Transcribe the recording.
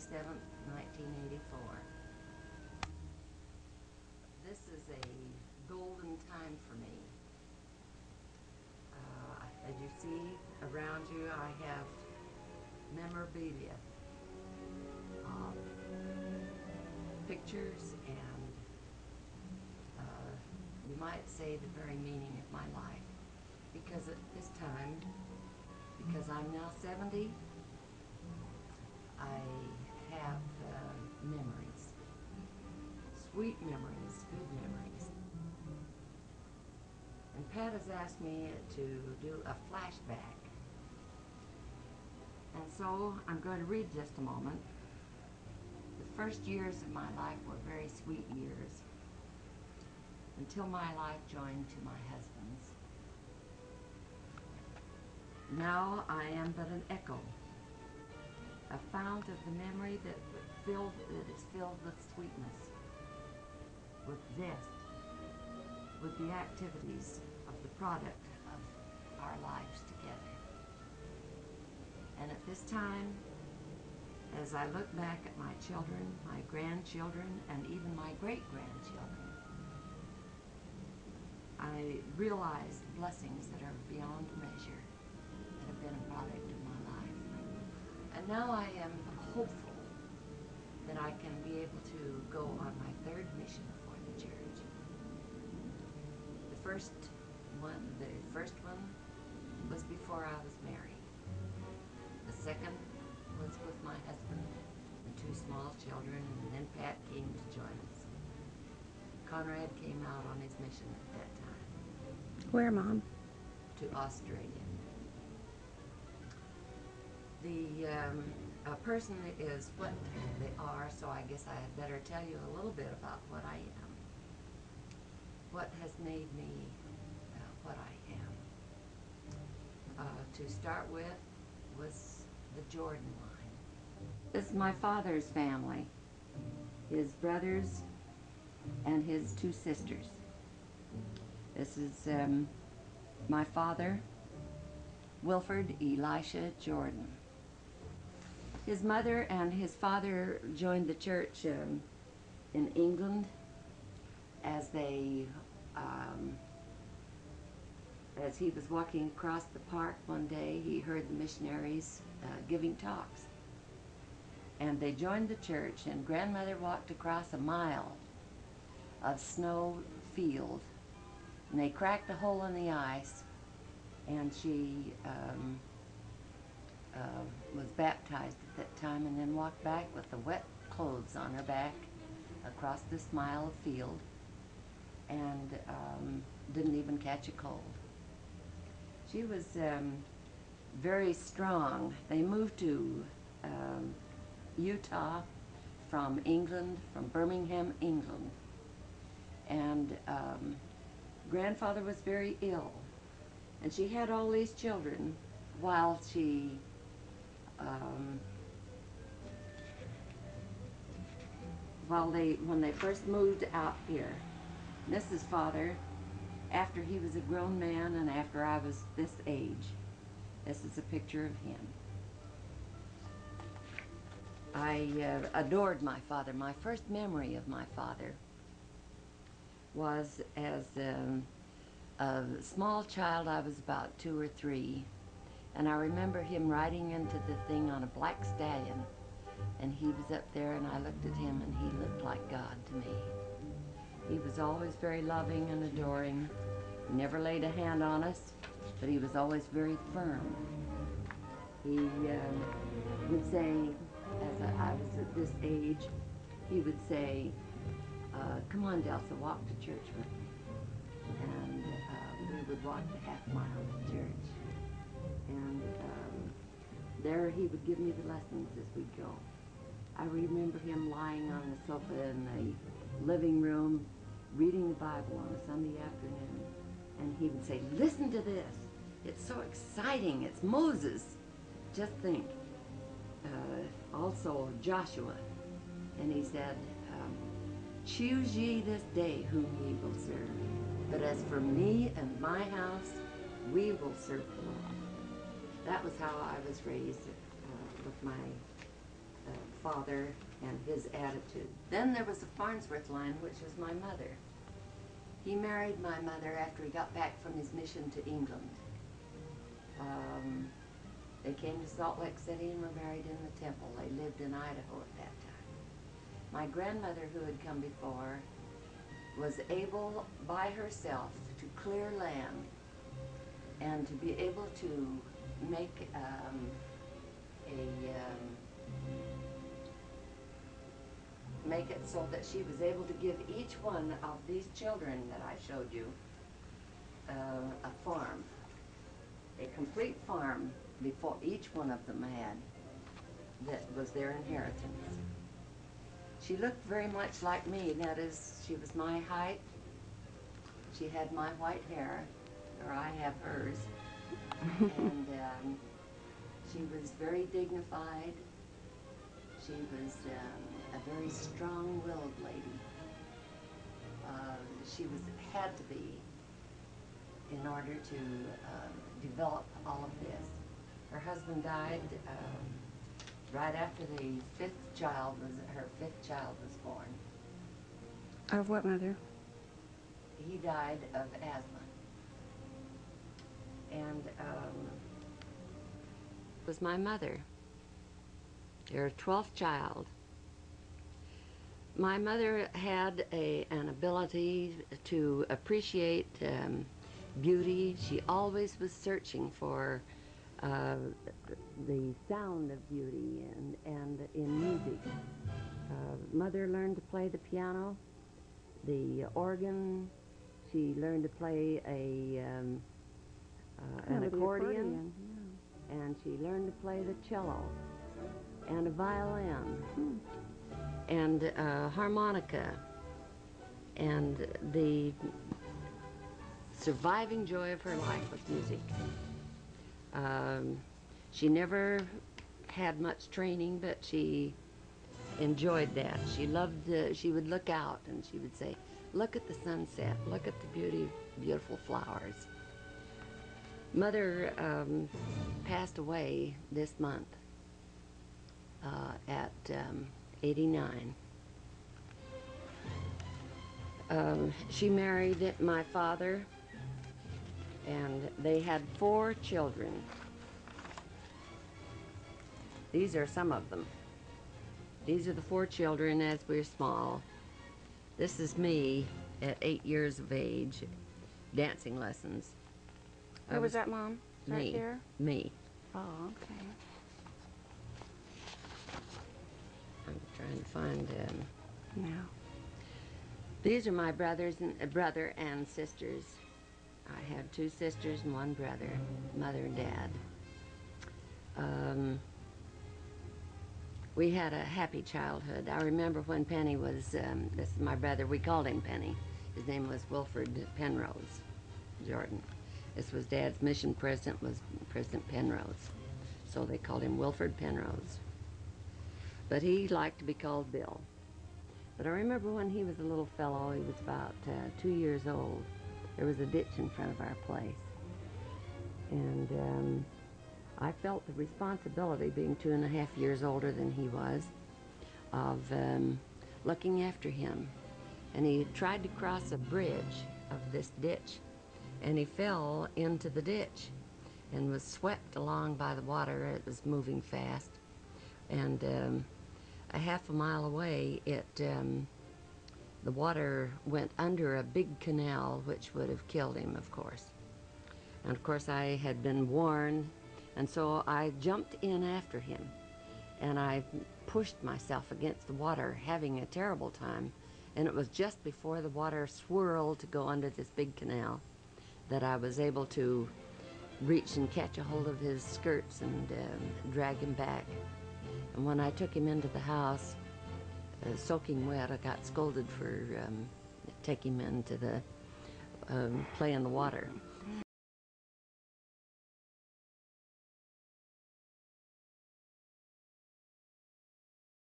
27th, 1984. This is a golden time for me. As you see around you, I have memorabilia, pictures, and you might say the very meaning of my life. Because at this time, because I'm now 70, I have memories, sweet memories, good memories. And Pat has asked me to do a flashback. And so I'm going to read just a moment. The first years of my life were very sweet years, until my life joined to my husband's. Now I am but an echo, a fount of the memory that is filled with sweetness, with zest, with the activities of the product of our lives together. And at this time, as I look back at my children, my grandchildren, and even my great-grandchildren, I realize the blessings that are beyond measure that have been a product of my life. And now I am hopeful that I can be able to go on my third mission for the church. The first one was before I was married. The second was with my husband and two small children, and then Pat came to join us. Conrad came out on his mission at that time. Where, Mom? To Australia. A person is what they are, so I guess I had better tell you a little bit about what I am. What has made me what I am. To start with was the Jordan line. This is my father's family, his brothers and his two sisters. This is my father, Wilford Elisha Jordan. His mother and his father joined the church in England as he was walking across the park one day. He heard the missionaries giving talks. And they joined the church, and grandmother walked across a mile of snow field, and they cracked a hole in the ice, and she was baptized at that time, and then walked back with the wet clothes on her back across this mile of field, and didn't even catch a cold. She was very strong. They moved to Utah from England, from Birmingham, England. And grandfather was very ill. And she had all these children while she when they first moved out here. Mrs. Father, after he was a grown man and after I was this age, this is a picture of him. I adored my father. My first memory of my father was as a small child. I was about 2 or 3, and I remember him riding into the thing on a black stallion, and he was up there, and I looked at him, and he looked like God to me. He was always very loving and adoring. He never laid a hand on us, but he was always very firm. He would say, as I was at this age, he would say, come on, Delsa, walk to church with me. And we would walk the half mile to church. And there he would give me the lessons as we'd go. I remember him lying on the sofa in the living room, reading the Bible on a Sunday afternoon. And he would say, listen to this. It's so exciting. It's Moses. Just think. Also Joshua. And he said, choose ye this day whom ye will serve. But as for me and my house, we will serve the Lord. That was how I was raised with my father and his attitude. Then there was the Farnsworth line, which was my mother. He married my mother after he got back from his mission to England. They came to Salt Lake City and were married in the temple. They lived in Idaho at that time. My grandmother, who had come before, was able by herself to clear land and to be able to make make it so that she was able to give each one of these children that I showed you a farm, a complete farm before each one of them had, that was their inheritance. She looked very much like me. That is, she was my height. She had my white hair, or I have hers. And she was very dignified. She was a very strong-willed lady. She had to be in order to develop all of this. Her husband died right after her fifth child was born. Of what, Mother? He died of asthma. And was my mother, their 12th child. My mother had an ability to appreciate beauty. She always was searching for the sound of beauty and in music. Mother learned to play the piano, the organ. She learned to play an accordion, yeah. And she learned to play the cello and a violin and harmonica. And the surviving joy of her life was music. She never had much training, but she enjoyed that. She loved, she would look out and she would say, "Look at the sunset, look at the beautiful flowers." Mother passed away this month at 89. She married my father, and they had 4 children. These are some of them. These are the 4 children as we're small. This is me at 8 years of age, dancing lessons. Who was that, Mom? Right here? Me. Oh, okay. I'm trying to find now. These are my brother and sisters. I have 2 sisters and 1 brother, mother and dad. We had a happy childhood. I remember when Penny was, this is my brother, we called him Penny. His name was Wilford Penrose Jordan. This was Dad's mission president, was President Penrose. So they called him Wilford Penrose. But he liked to be called Bill. But I remember when he was a little fellow, he was about 2 years old, there was a ditch in front of our place. And I felt the responsibility, being 2.5 years older than he was, of looking after him. And he tried to cross a bridge of this ditch, and he fell into the ditch and was swept along by the water. It was moving fast. And a half a mile away, the water went under a big canal, which would have killed him, of course. And of course, I had been warned, and so I jumped in after him, and I pushed myself against the water, having a terrible time. And it was just before the water swirled to go under this big canal that I was able to reach and catch a hold of his skirts and drag him back. And when I took him into the house, soaking wet, I got scolded for taking him into the play in the water.